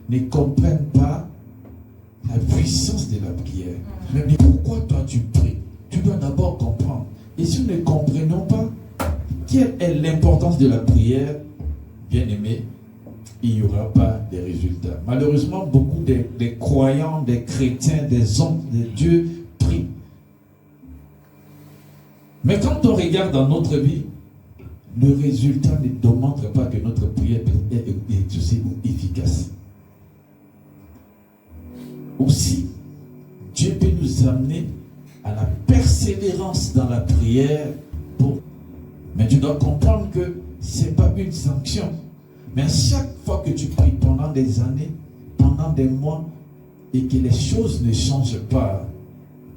ne comprennent pas la puissance de la prière. Mais pourquoi toi tu pries? Tu dois d'abord comprendre. Et si nous ne comprenons pas quelle est l'importance de la prière, bien aimé, il n'y aura pas de résultats. Malheureusement, beaucoup des croyants, des chrétiens, des hommes de Dieu prient. Mais quand on regarde dans notre vie, le résultat ne démontre pas que notre prière est aussi efficace. Aussi, Dieu peut nous amener à la persévérance dans la prière. Mais tu dois comprendre que ce n'est pas une sanction. Mais chaque fois que tu pries pendant des années, pendant des mois, et que les choses ne changent pas,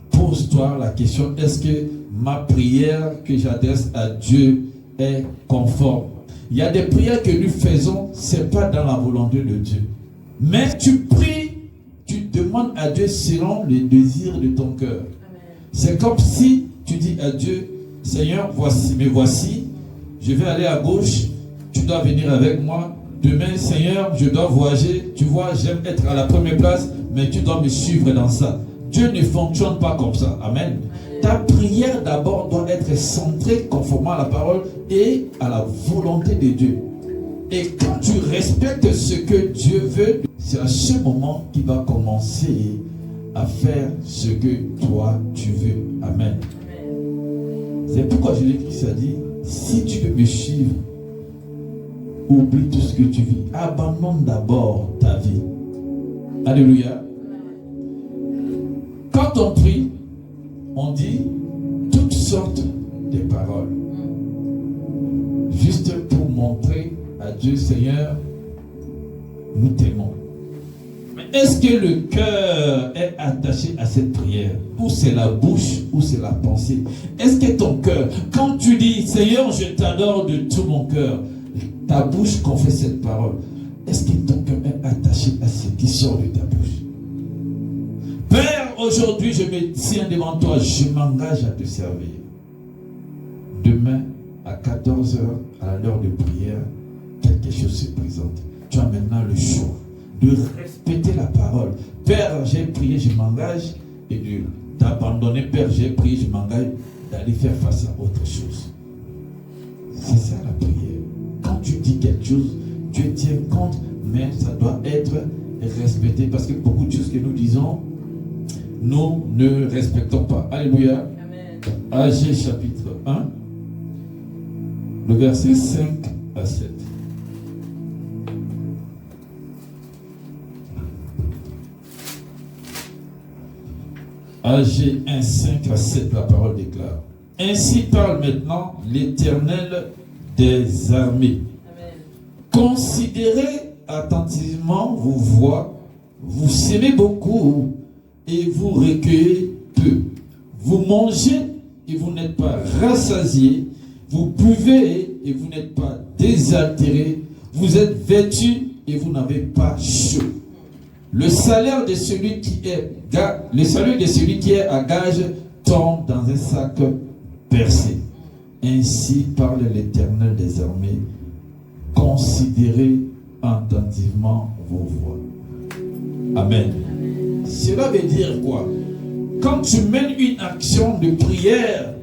pose-toi la question, est-ce que ma prière que j'adresse à Dieu est conforme? Il y a des prières que nous faisons, ce n'est pas dans la volonté de Dieu. Mais tu pries, tu demandes à Dieu selon les désirs de ton cœur. C'est comme si tu dis à Dieu, Seigneur, voici, je vais aller à gauche, tu dois venir avec moi. Demain, Seigneur, je dois voyager. Tu vois, j'aime être à la première place, mais tu dois me suivre dans ça. Dieu ne fonctionne pas comme ça. Amen. Ta prière d'abord doit être centrée conformément à la parole et à la volonté de Dieu. Et quand tu respectes ce que Dieu veut, c'est à ce moment qu'il va commencer à faire ce que toi tu veux. Amen. C'est pourquoi Jésus-Christ a dit, si tu veux me suivre, oublie tout ce que tu vis. Abandonne d'abord ta vie. Alléluia. Quand on prie, on dit toutes sortes de paroles. Juste pour montrer à Dieu, Seigneur, nous t'aimons. Mais est-ce que le cœur est attaché à cette prière? Ou c'est la bouche, ou c'est la pensée? Est-ce que ton cœur, quand tu dis, Seigneur, je t'adore de tout mon cœur, ta bouche confesse cette parole, est-ce que ton cœur est attaché à ce qui sort de ta bouche? Père, aujourd'hui je me tiens devant toi, je m'engage à te servir. Demain, à 14h, à l'heure de prière, quelque chose se présente. Tu as maintenant le choix de respecter la parole. Père, j'ai prié, je m'engage, et de t'abandonner. Père, j'ai prié, je m'engage d'aller faire face à autre chose. C'est ça la prière. Quand tu dis quelque chose, Dieu tient compte, mais ça doit être respecté, parce que beaucoup de choses que nous disons, nous ne respectons pas. Alléluia. Amen. Agé chapitre 1, le verset 5 à 7. Agé 1, 5 à 7, la parole déclare. Ainsi parle maintenant l'Éternel des armées. Amen. Considérez attentivement vos voies, vous semez beaucoup et vous recueillez peu. Vous mangez et vous n'êtes pas rassasiés, vous buvez et vous n'êtes pas désaltérés, vous êtes vêtus et vous n'avez pas chaud. Le salaire de celui qui est à gage tombe dans un sac percé. Ainsi parle l'Éternel des armées. Considérez attentivement vos voies. Amen. Cela veut dire quoi? Quand tu mènes une action de prière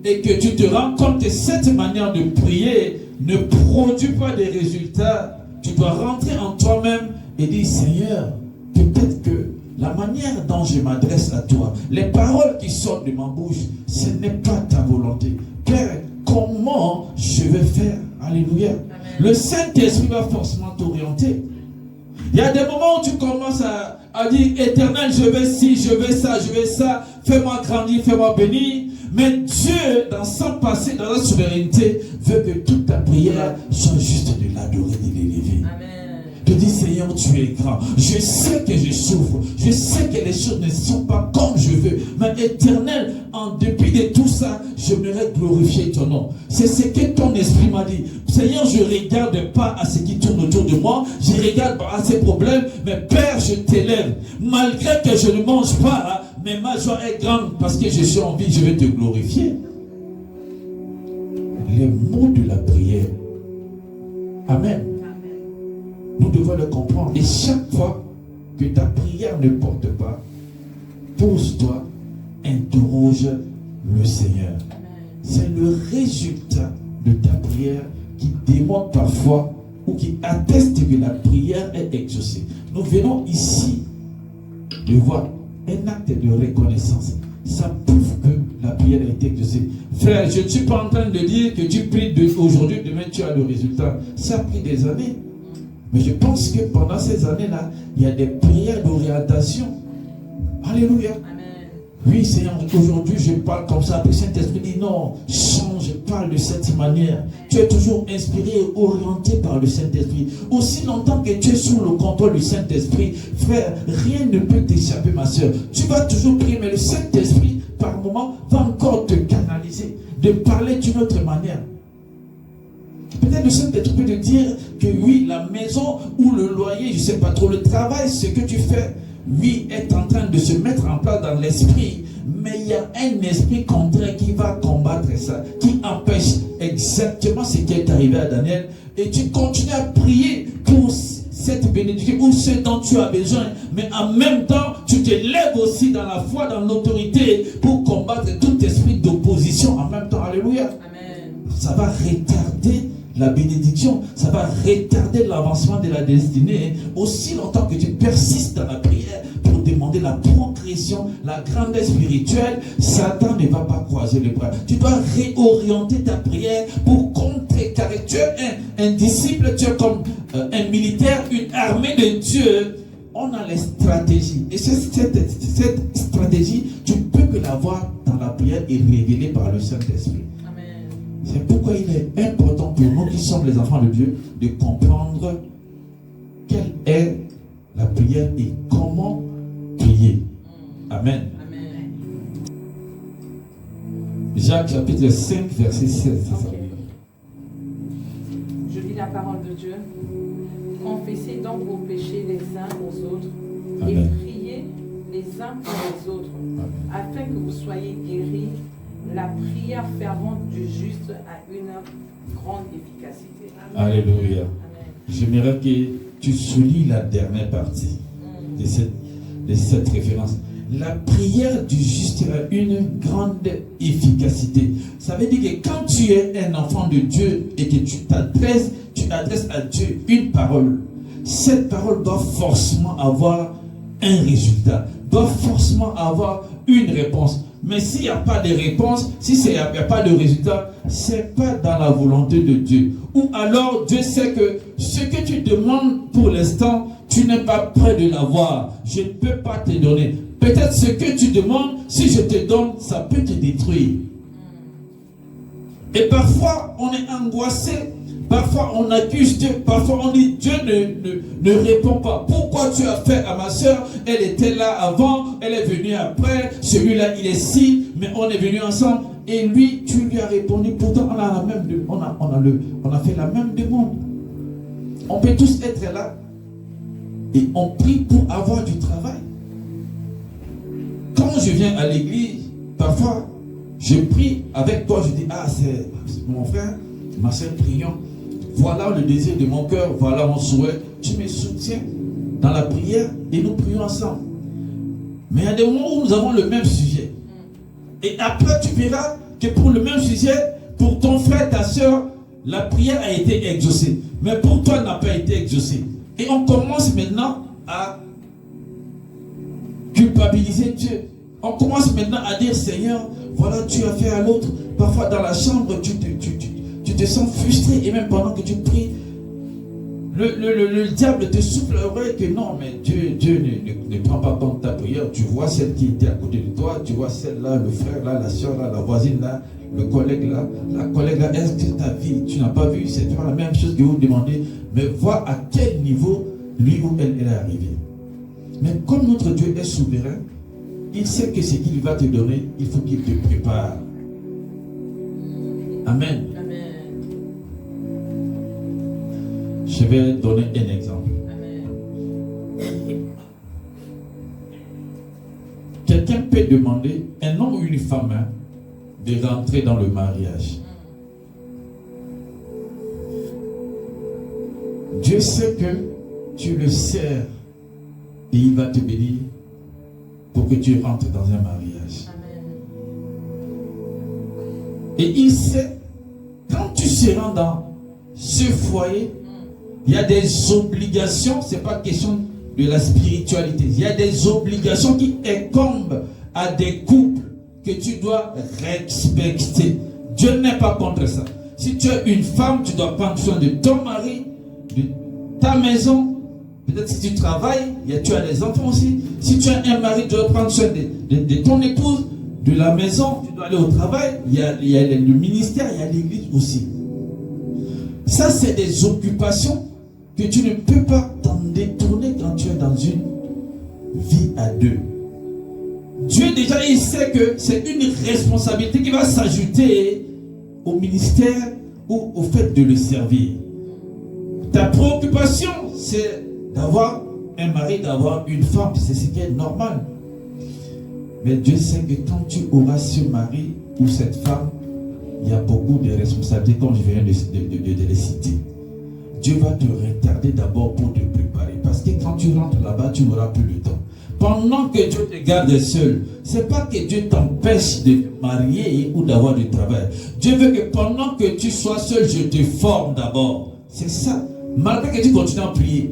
et que tu te rends compte que cette manière de prier ne produit pas de résultats, tu dois rentrer en toi-même et dire, Seigneur, peut-être que la manière dont je m'adresse à toi, les paroles qui sortent de ma bouche, ce n'est pas ta volonté. Père, comment je vais faire? Alléluia. Amen. Le Saint-Esprit va forcément t'orienter. Il y a des moments où tu commences à dire, Éternel, je veux ci, je veux ça, fais-moi grandir, fais-moi bénir. Mais Dieu, dans son passé, dans sa souveraineté, veut que toute ta prière soit juste de l'adorer, de l'élever. Je dis, Seigneur, tu es grand. Je sais que je souffre. Je sais que les choses ne sont pas comme je veux. Mais Éternel, en dépit de tout ça, j'aimerais glorifier ton nom. C'est ce que ton esprit m'a dit. Seigneur, je ne regarde pas à ce qui tourne autour de moi. Je regarde pas à ces problèmes. Mais Père, je t'élève. Malgré que je ne mange pas, mais ma joie est grande parce que je suis en vie, je vais te glorifier. Les mots de la prière. Amen. Nous devons le comprendre. Et chaque fois que ta prière ne porte pas, pose-toi, interroge le Seigneur. C'est le résultat de ta prière qui démontre parfois ou qui atteste que la prière est exaucée. Nous venons ici de voir un acte de reconnaissance. Ça prouve que la prière a été exaucée. Frère, je ne suis pas en train de dire que tu pries aujourd'hui, demain tu as le résultat. Ça a pris des années. Mais je pense que pendant ces années-là, il y a des prières d'orientation. Alléluia. Amen. Oui, Seigneur, aujourd'hui je parle comme ça. Puis Saint-Esprit dit non, change, parle de cette manière. Tu es toujours inspiré et orienté par le Saint-Esprit. Aussi longtemps que tu es sous le contrôle du Saint-Esprit, frère, rien ne peut t'échapper, ma soeur. Tu vas toujours prier, mais le Saint-Esprit, par moment, va encore te canaliser, de parler d'une autre manière. Peut-être le Saint-Esprit peut te dire que oui, la maison ou le loyer, je ne sais pas trop, le travail, ce que tu fais, oui, est en train de se mettre en place dans l'esprit, mais il y a un esprit contraire qui va combattre ça, qui empêche exactement ce qui est arrivé à Daniel, et tu continues à prier pour cette bénédiction ou ce dont tu as besoin, mais en même temps, tu te lèves aussi dans la foi, dans l'autorité pour combattre tout esprit d'opposition en même temps. Alléluia. Amen. Ça va retarder la bénédiction, ça va retarder l'avancement de la destinée aussi longtemps que tu persistes dans la prière pour demander la progression, la grandeur spirituelle. Satan ne va pas croiser les bras. Tu dois réorienter ta prière pour contrecarrer. Tu es un disciple, tu es comme un militaire, une armée de Dieu. On a les stratégies. Et cette stratégie, tu ne peux que l'avoir dans la prière et révélée par le Saint-Esprit. C'est pourquoi il est important pour nous qui sommes les enfants de Dieu de comprendre quelle est la prière et comment prier. Amen. Amen. Jacques chapitre 5 verset 16. Okay. Je lis la parole de Dieu. Confessez donc vos péchés les uns aux autres. Amen. Et priez les uns pour les autres. Amen. Afin que vous soyez guéris. La prière fervente du juste a une grande efficacité. Amen. Alléluia. Amen. J'aimerais que tu soulignes la dernière partie de cette référence. La prière du juste a une grande efficacité. Ça veut dire que quand tu es un enfant de Dieu et que tu adresses à Dieu une parole, cette parole doit forcément avoir un résultat, doit forcément avoir une réponse. Mais s'il n'y a pas de réponse, si il n'y a pas de résultat, ce n'est pas dans la volonté de Dieu. Ou alors Dieu sait que ce que tu demandes pour l'instant, tu n'es pas prêt de l'avoir. Je ne peux pas te donner. Peut-être ce que tu demandes, si je te donne, ça peut te détruire. Et parfois, on est angoissé. Parfois, on accuse Dieu. Parfois, on dit Dieu ne répond pas. Pourquoi tu as fait à ma soeur? Elle était là avant, elle est venue après. Celui-là, il est ci, mais on est venu ensemble. Et lui, tu lui as répondu. Pourtant, on a fait la même demande. On peut tous être là. Et on prie pour avoir du travail. Quand je viens à l'église, parfois, je prie avec toi. Je dis, c'est mon frère, ma soeur, prions. Voilà le désir de mon cœur, voilà mon souhait. Tu me soutiens dans la prière et nous prions ensemble. Mais il y a des moments où nous avons le même sujet. Et après, tu verras que pour le même sujet, pour ton frère, ta soeur, la prière a été exaucée. Mais pour toi, elle n'a pas été exaucée. Et on commence maintenant à culpabiliser Dieu. On commence maintenant à dire, Seigneur, voilà, tu as fait à l'autre. Parfois, dans la chambre, tu te sens frustré, et même pendant que tu pries, le diable te souffle à l'oreille que non, mais Dieu ne prend pas compte de ta prière. Tu vois celle qui était à côté de toi, tu vois celle-là, le frère là, la soeur là, la voisine là, le collègue là, la collègue là. Est-ce que ta vie, tu n'as pas vu, c'est pas la même chose que vous demandez, mais vois à quel niveau lui ou elle est arrivé. Mais comme notre Dieu est souverain, il sait que ce qu'il va te donner, il faut qu'il te prépare. Amen. Je vais donner un exemple. Amen. Quelqu'un peut demander, un homme ou une femme, de rentrer dans le mariage. Dieu sait que tu le sers et il va te bénir pour que tu rentres dans un mariage. Amen. Et il sait, quand tu seras dans ce foyer, il y a des obligations, ce n'est pas question de la spiritualité. Il y a des obligations qui incombent à des couples que tu dois respecter. Dieu n'est pas contre ça. Si tu es une femme, tu dois prendre soin de ton mari, de ta maison. Peut-être si tu travailles, tu as des enfants aussi. Si tu as un mari, tu dois prendre soin de ton épouse, de la maison, tu dois aller au travail. Il y a le ministère, il y a l'église aussi. Ça, c'est des occupations que tu ne peux pas t'en détourner quand tu es dans une vie à deux. Dieu déjà, il sait que c'est une responsabilité qui va s'ajouter au ministère ou au fait de le servir. Ta préoccupation, c'est d'avoir un mari, d'avoir une femme, c'est ce qui est normal. Mais Dieu sait que quand tu auras ce mari ou cette femme, il y a beaucoup de responsabilités, comme je viens de les citer. Dieu va te retarder d'abord pour te préparer. Parce que quand tu rentres là-bas, tu n'auras plus le temps. Pendant que Dieu te garde seul, ce n'est pas que Dieu t'empêche de te marier ou d'avoir du travail. Dieu veut que pendant que tu sois seul, je te forme d'abord. C'est ça. Malgré que tu continues à prier,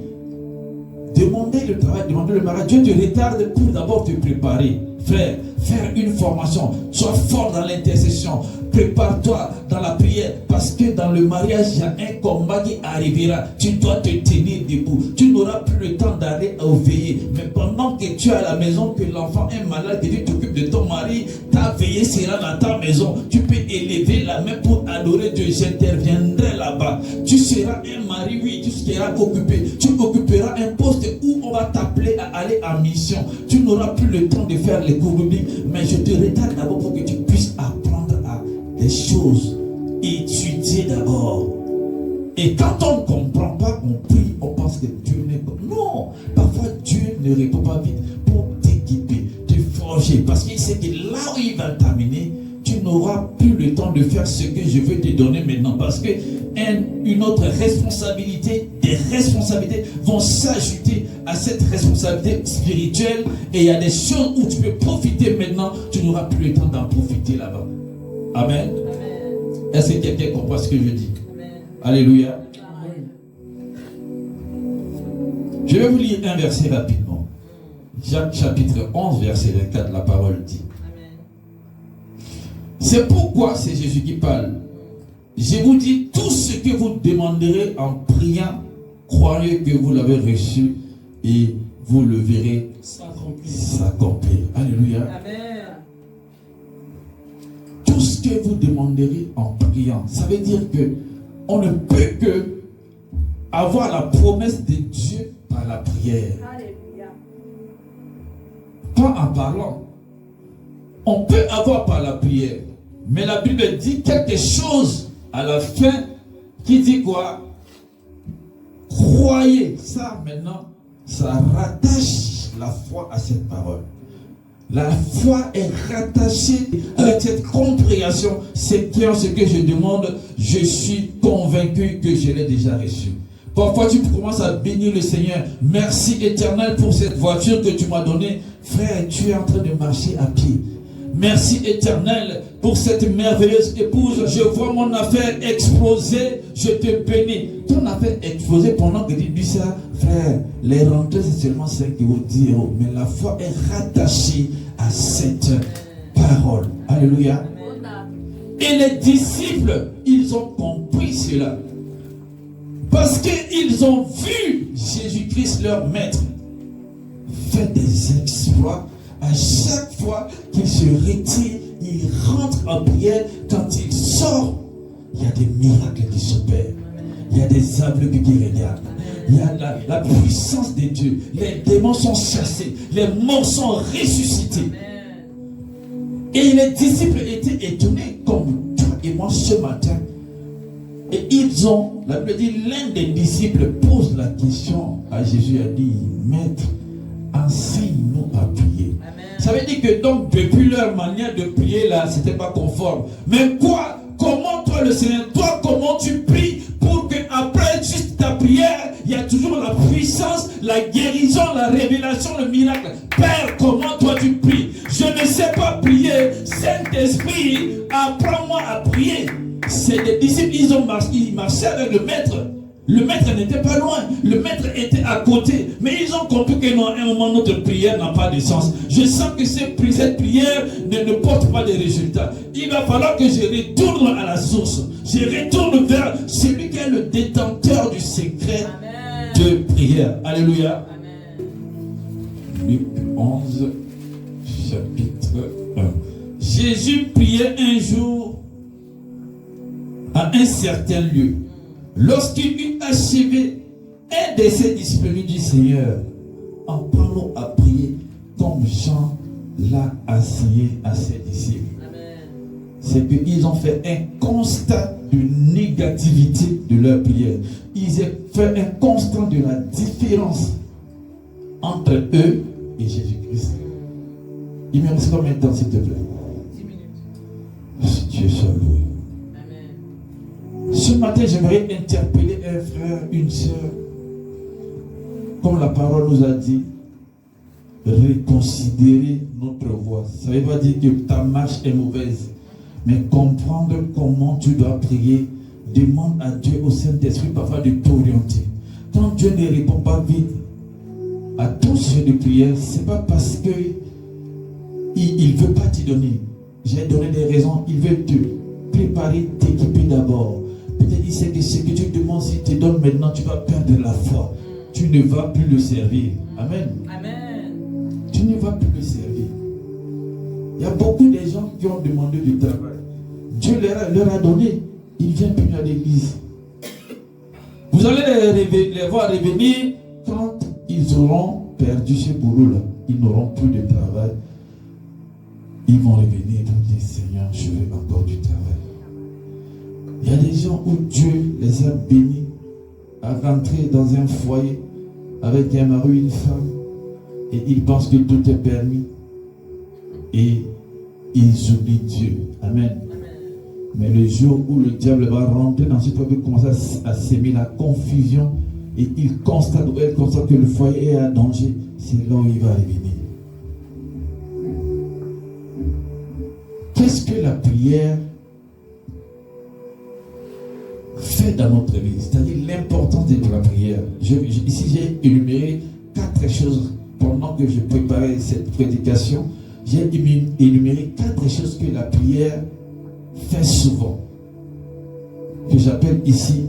demander le travail, demander le mariage, Dieu te retarde pour d'abord te préparer. Frère, faire une formation, sois fort dans l'intercession, prépare-toi dans la prière, parce que dans le mariage, il y a un combat qui arrivera. Tu dois te tenir debout. Tu n'auras plus le temps d'aller au veiller. Mais pendant que tu es à la maison, que l'enfant est malade, que tu t'occupes de ton mari, ta veillée sera dans ta maison. Tu peux élever la main pour adorer Dieu. J'interviendrai là-bas. Tu seras un mari, oui, tu seras occupé. Tu occuperas un poste où on va t'appeler à aller en mission. Tu n'auras plus le temps de faire les cours bibliques, mais je te retarde d'abord pour que tu puisses apprendre à des choses, étudier d'abord. Et quand on ne comprend pas, on prie, on pense que Dieu n'est pas. Non, parfois Dieu ne répond pas vite pour t'équiper, te forger, parce qu'il sait que là où il va t'amener, tu n'auras plus le temps de faire ce que je veux te donner maintenant, parce que une autre responsabilité, des responsabilités vont s'ajouter à cette responsabilité spirituelle, et il y a des choses où tu peux profiter maintenant, tu n'auras plus le temps d'en profiter là-bas. Amen. Amen. Est-ce que quelqu'un comprend ce que je dis? Amen. Alléluia. Amen. Je vais vous lire un verset rapidement. Jacques chapitre 11, verset 24, la parole dit. Amen. C'est pourquoi, c'est Jésus qui parle. Je vous dis, tout ce que vous demanderez en priant, croyez que vous l'avez reçu et vous le verrez s'accomplir. Alléluia. Amen. Tout ce que vous demanderez en priant, ça veut dire que on ne peut que avoir la promesse de Dieu par la prière. Alléluia. Pas en parlant. On peut avoir par la prière, mais la Bible dit quelque chose à la fin qui dit quoi? Croyez. Ça maintenant, ça rattache la foi à cette parole. La foi est rattachée avec cette compréhension. C'est clair ce que je demande. Je suis convaincu que je l'ai déjà reçu. Parfois tu commences à bénir le Seigneur. Merci Éternel pour cette voiture que tu m'as donnée. Frère, tu es en train de marcher à pied. Merci Éternel pour cette merveilleuse épouse. Je vois mon affaire exploser. Je te bénis. Ton affaire exploser pendant que tu dis ça, frère, les rentrées c'est seulement 5 euros, 10 euros. Mais la foi est rattachée à cette parole. Alléluia. Et les disciples, ils ont compris cela. Parce qu'ils ont vu Jésus-Christ leur maître faire des exploits. À chaque fois qu'il se retire, il rentre en prière. Quand il sort, il y a des miracles qui s'opèrent. Il y a des aveugles qui regardent. Il y a la puissance de Dieu. Les démons sont chassés. Les morts sont ressuscités. Et les disciples étaient étonnés comme toi et moi ce matin. Et ils ont, la Bible dit, l'un des disciples pose la question à Jésus, a dit, Maître, enseigne-nous à prier. Amen. Ça veut dire que donc depuis leur manière de prier là, c'était pas conforme. Mais quoi? Comment toi le Seigneur, toi comment tu pries pour que après juste ta prière, il il y a toujours la puissance, la guérison, la révélation, le miracle. Père, comment toi tu pries? Je ne sais pas prier. Saint-Esprit, apprends-moi à prier. C'est des disciples, ils marchaient avec le maître. Le maître n'était pas loin, le maître était à côté, mais ils ont compris qu'à un moment notre prière n'a pas de sens. Je sens que cette prière ne porte pas de résultats. Il va falloir que je retourne à la source. Je retourne vers celui qui est le détenteur du secret de prière. Alléluia. Luc 11, chapitre 1. Jésus priait un jour à un certain lieu. Lorsqu'il eut achevé, un de ses disciples lui dit: Seigneur, apprends-nous à prier comme Jean l'a enseigné à ses disciples. C'est qu'ils ont fait un constat de négativité de leur prière. Ils ont fait un constat de la différence entre eux et Jésus-Christ. Il me reste combien de temps, s'il te plaît? 10 minutes. Dieu soit loué. Ce matin, j'aimerais interpeller un frère, une soeur. Comme la parole nous a dit, reconsidérer notre voie. Ça ne veut pas dire que ta marche est mauvaise, mais comprendre comment tu dois prier. Demande à Dieu, au Saint-Esprit, parfois de t'orienter. Quand Dieu ne répond pas vite à ton sujet de prière, ce n'est pas parce que il ne veut pas t'y donner. J'ai donné des raisons. Il veut te préparer, t'équiper d'abord. Peut-être il sait que ce que tu demandes, s'il te donne maintenant, tu vas perdre la foi. Tu ne vas plus le servir. Amen. Amen. Tu ne vas plus le servir. Il y a beaucoup de gens qui ont demandé du travail. Dieu leur a donné. Ils ne viennent plus à l'église. Vous allez les voir revenir quand ils auront perdu ce boulot-là. Ils n'auront plus de travail. Ils vont revenir et vont dire: Seigneur, je veux encore du travail. Il y a des gens où Dieu les a bénis à rentrer dans un foyer avec un mari, une femme, et ils pensent que tout est permis. Et ils oublient Dieu. Amen. Mais le jour où le diable va rentrer dans ce foyer, commencer à s'aimer la confusion, et il constate ou elle constate que le foyer est à danger, c'est là où il va revenir. Qu'est-ce que la prière fait dans notre vie? C'est-à-dire l'importance de la prière. Ici, j'ai énuméré 4 choses pendant que je préparais cette prédication. J'ai énuméré 4 choses que la prière fait souvent, que j'appelle ici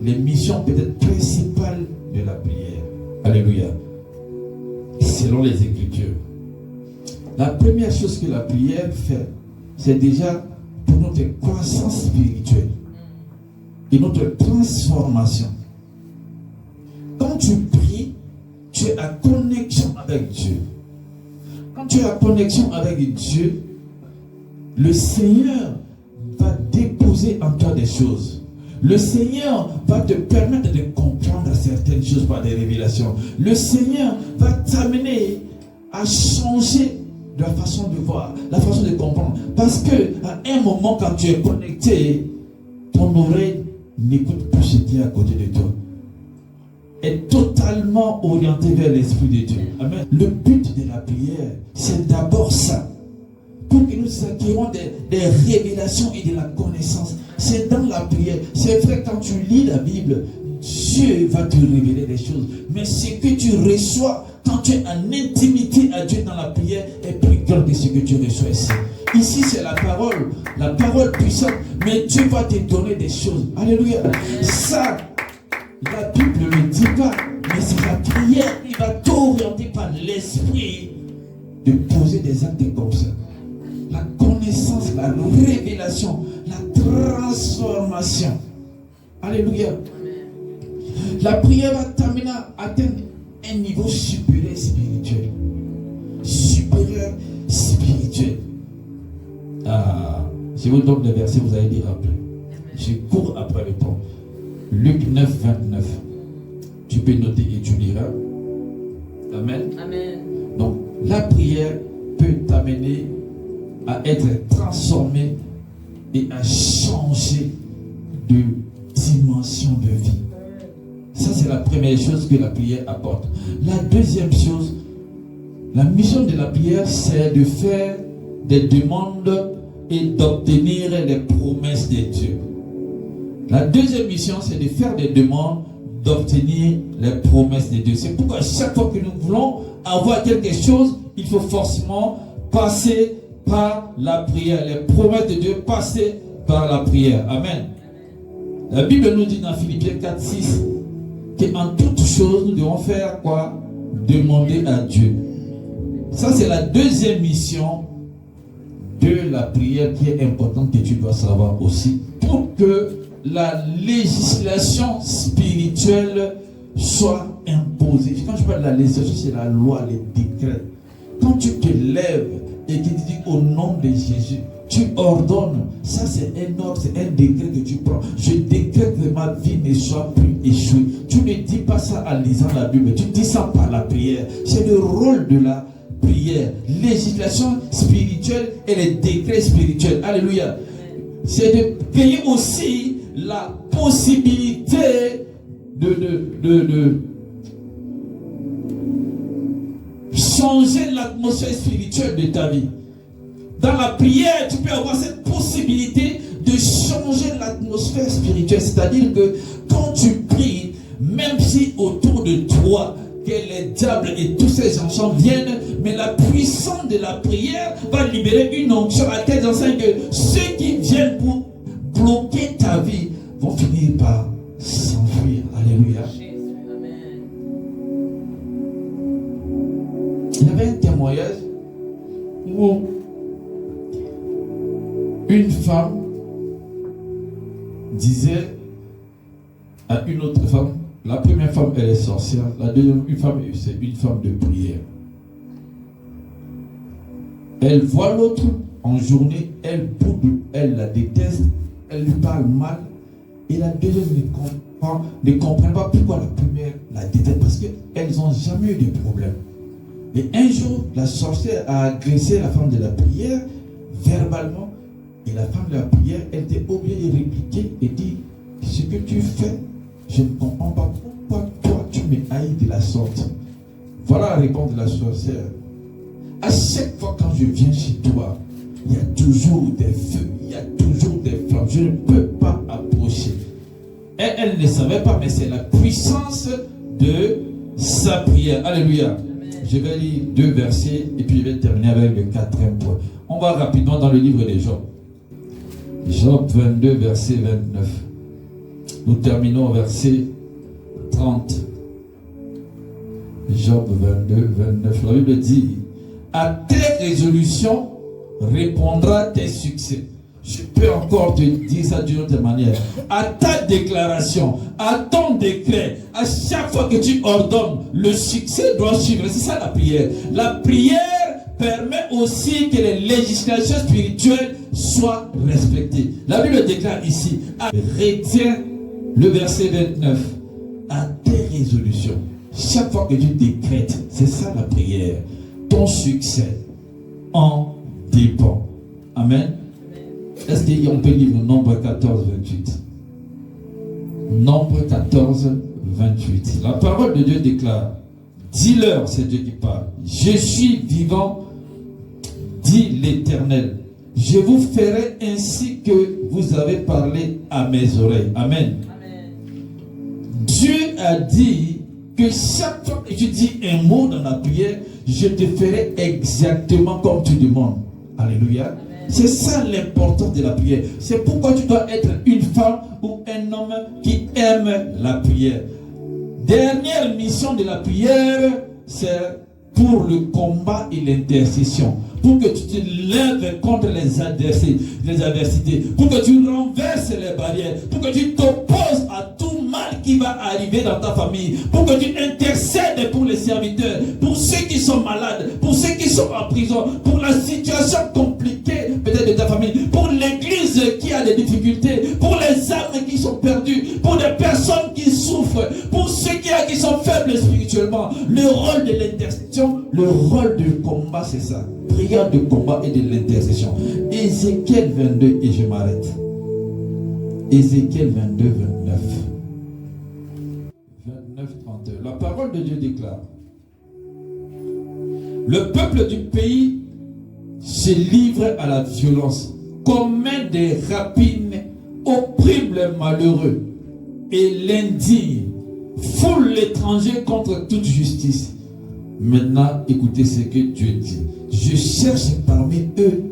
les missions peut-être principales de la prière. Alléluia. Selon les Écritures. La première chose que la prière fait, c'est déjà pour notre croissance spirituelle et notre transformation. Quand tu pries, tu es en connexion avec Dieu. Quand tu es en connexion avec Dieu, le Seigneur va déposer en toi des choses. Le Seigneur va te permettre de comprendre certaines choses par des révélations. Le Seigneur va t'amener à changer de la façon de voir, la façon de comprendre. Parce que à un moment, quand tu es connecté, ton oreille n'écoute plus ce qui est à côté de toi. Est totalement orienté vers l'Esprit de Dieu. Amen. Le but de la prière, c'est d'abord ça. Pour que nous acquérons des révélations et de la connaissance. C'est dans la prière. C'est vrai, quand tu lis la Bible, Dieu va te révéler des choses. Mais ce que tu reçois quand tu es en intimité à Dieu dans la prière est plus grand que ce que tu reçois ici. Ici, c'est la parole puissante. Mais Dieu va te donner des choses. Alléluia. Ça, la Bible ne le dit pas. Mais c'est la prière qui va t'orienter par l'Esprit de poser des actes comme ça. La connaissance, la révélation, la transformation. Alléluia. La prière va t'amener à atteindre un niveau supérieur spirituel. Supérieur spirituel. Je vous donne des versets, vous allez lire après. Je cours après le temps. Luc 9, 29. Tu peux noter et tu liras. Amen. Amen. Donc, la prière peut t'amener à être transformé et à changer de dimension de vie. Ça, c'est la première chose que la prière apporte. La deuxième chose, la mission de la prière, c'est de faire des demandes et d'obtenir les promesses de Dieu. La deuxième mission, c'est de faire des demandes, d'obtenir les promesses de Dieu. C'est pourquoi chaque fois que nous voulons avoir quelque chose, il faut forcément passer par la prière. Les promesses de Dieu, passer par la prière. Amen. La Bible nous dit dans Philippiens 4, 6 qu'en toutes choses, nous devons faire quoi? Demander à Dieu. Ça, c'est la deuxième mission de la prière qui est importante, que tu dois savoir aussi, pour que la législation spirituelle soit imposée. Quand je parle de la législation, c'est la loi, les décrets. Quand tu te lèves et que tu dis au nom de Jésus, tu ordonnes, ça c'est un ordre, c'est un décret que tu prends. Je décrète que ma vie ne soit plus échouée. Tu ne dis pas ça en lisant la Bible, tu dis ça par la prière. C'est le rôle de la prière. Législation spirituelle et les décrets spirituels. Alléluia. C'est de payer aussi la possibilité de changer l'atmosphère spirituelle de ta vie. Dans la prière, tu peux avoir cette possibilité de changer l'atmosphère spirituelle. C'est-à-dire que quand tu pries, même si autour de toi, que les diables et tous ces enfants viennent, mais la puissance de la prière va libérer une onction à telle enseigne que ceux qui viennent pour bloquer ta vie vont finir par s'enfuir. Alléluia. Il y avait un témoignage où une femme disait à une autre femme, la première femme elle est sorcière, la deuxième c'est une femme de prière. Elle voit l'autre en journée, elle boude, elle la déteste, elle lui parle mal, et la deuxième ne comprend pas pourquoi la première la déteste, parce qu'elles n'ont jamais eu de problème. Et un jour, la sorcière a agressé la femme de la prière verbalement. Et la femme de la prière, elle était obligée de répliquer et dit, ce que tu fais, je ne comprends pas pourquoi toi tu me haïs de la sorte. Voilà la réponse de la sorcière. À chaque fois quand je viens chez toi, il y a toujours des feux, il y a toujours des flammes. Je ne peux pas approcher. Et elle ne savait pas, mais c'est la puissance de sa prière. Alléluia. Amen. Je vais lire 2 versets et puis je vais terminer avec le 4e point. On va rapidement dans le livre de Job. Job 22, verset 29. Nous terminons au verset 30. Job 22, 29. La Bible dit, à tes résolutions répondra tes succès. Je peux encore te dire ça d'une autre manière. À ta déclaration, à ton décret, à chaque fois que tu ordonnes, le succès doit suivre. C'est ça la prière. La prière permet aussi que les législations spirituelles soient respectées. La Bible déclare ici, retiens le verset 29, à tes résolutions. Chaque fois que tu décrètes, c'est ça la prière. Ton succès en dépend. Amen. Est-ce qu'on peut lire le Nombre 14, 28? Nombre 14, 28. La parole de Dieu déclare, dis-leur, c'est Dieu qui parle, je suis vivant, dit l'Éternel. Je vous ferai ainsi que vous avez parlé à mes oreilles. Amen. Amen. Dieu a dit que chaque fois que tu dis un mot dans la prière, je te ferai exactement comme tu demandes. Alléluia. Amen. C'est ça l'importance de la prière. C'est pourquoi tu dois être une femme ou un homme qui aime la prière. Dernière mission de la prière, c'est pour le combat et l'intercession. Pour que tu te lèves contre les adversités. Pour que tu renverses les barrières. Pour que tu t'opposes à tout mal qui va arriver dans ta famille. Pour que tu intercèdes pour les serviteurs. Pour ceux qui sont malades. Pour ceux qui sont en prison. Pour la situation compliquée peut-être de ta famille. Pour l'église qui a des difficultés. Pour les âmes qui sont perdues. Pour des personnes qui souffrent. Pour ceux qui sont faibles spirituellement. Le rôle de l'intercession, le rôle du combat, c'est ça. Prière de combat et de l'intercession. Ézéchiel 22, et je m'arrête. Ézéchiel 22, 29. 29 parole de Dieu déclare, le peuple du pays se livre à la violence, commet des rapines, opprime les malheureux et l'indigne, foule l'étranger contre toute justice. Maintenant, écoutez ce que Dieu dit. Je cherche parmi eux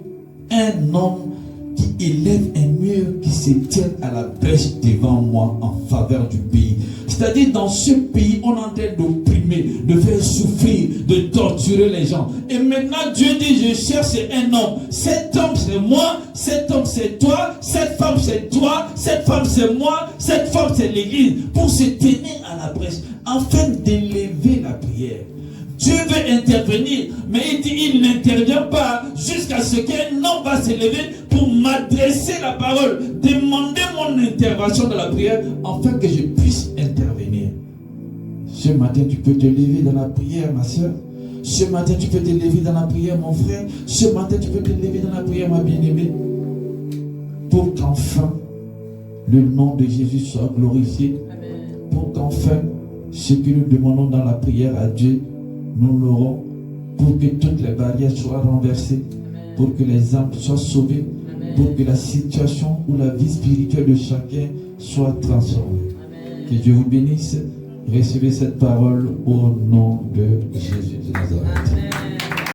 un homme qui élève un mur, qui se tient à la brèche devant moi en faveur du pays. C'est-à-dire, dans ce pays, on est en train d'opprimer, de faire souffrir, de torturer les gens. Et maintenant, Dieu dit, je cherche un homme. Cet homme, c'est moi. Cet homme, c'est toi. Cette femme, c'est toi. Cette femme, c'est moi. Cette femme, c'est l'église. Pour se tenir à la brèche, afin d'élever la prière. Dieu veut intervenir, mais il dit, il n'intervient pas jusqu'à ce qu'un homme va s'élever pour m'adresser la parole, demander mon intervention dans la prière, afin que je puisse intervenir. Ce matin, tu peux te lever dans la prière, ma soeur. Ce matin, tu peux te lever dans la prière, mon frère. Ce matin, tu peux te lever dans la prière, ma bien-aimée. Pour qu'enfin, le nom de Jésus soit glorifié. Amen. Pour qu'enfin, ce que nous demandons dans la prière à Dieu, nous l'aurons, pour que toutes les barrières soient renversées. Amen. Pour que les âmes soient sauvées. Amen. Pour que la situation ou la vie spirituelle de chacun soit transformée. Amen. Que Dieu vous bénisse. Recevez cette parole au nom de Jésus de Nazareth. Amen.